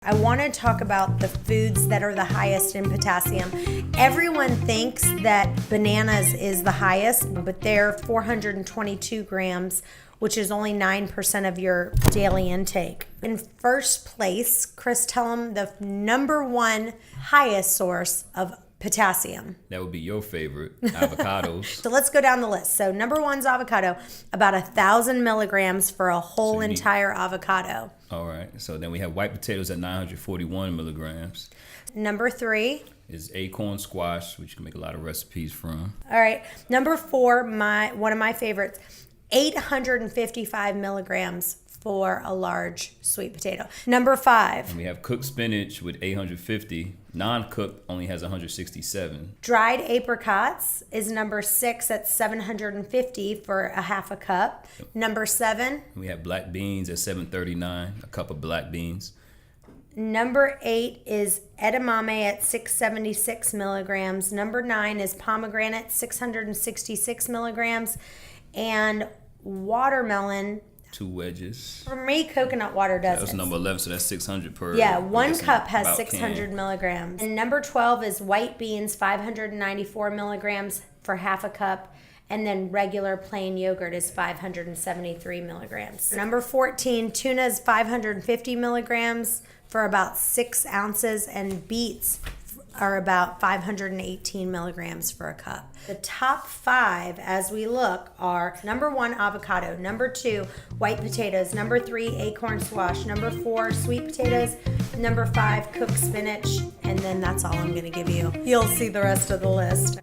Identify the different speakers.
Speaker 1: I want to talk about the foods that are the highest in potassium. Everyone thinks that bananas is the highest, but they're 422 grams, which is only 9% of your daily intake. In first place, Chris, tell them the number one highest source of potassium.
Speaker 2: That would be your favorite, avocados.
Speaker 1: So let's go down the list. So number one's avocado, about 1,000 milligrams for a whole entire avocado.
Speaker 2: All right. So then we have white potatoes at 941 milligrams.
Speaker 1: Number three
Speaker 2: is Acorn Squash, which you can make a lot of recipes from.
Speaker 1: All right. Number four, one of my favorites, 855 milligrams for a large sweet potato. Number five.
Speaker 2: And we have cooked spinach with 850. Non-cooked only has 167.
Speaker 1: Dried apricots is number six at 750 for a half a cup. Number seven.
Speaker 2: We have black beans at 739, a cup of black beans.
Speaker 1: Number eight is edamame at 676 milligrams. Number nine is pomegranate, 666 milligrams. And watermelon,
Speaker 2: 2 wedges.
Speaker 1: For me, coconut water does
Speaker 2: That's number 11, so that's 600 per.
Speaker 1: Yeah, one cup has 600 milligrams. And number 12 is white beans, 594 milligrams for half a cup. And then regular plain yogurt is 573 milligrams. Number 14, tuna is 550 milligrams for about 6 ounces. And beets are about 518 milligrams for a cup. The top 5 as we look are number 1, avocado, number 2, white potatoes, number 3, acorn squash, number 4, sweet potatoes, number 5, cooked spinach, and then that's all I'm gonna give you. You'll see the rest of the list.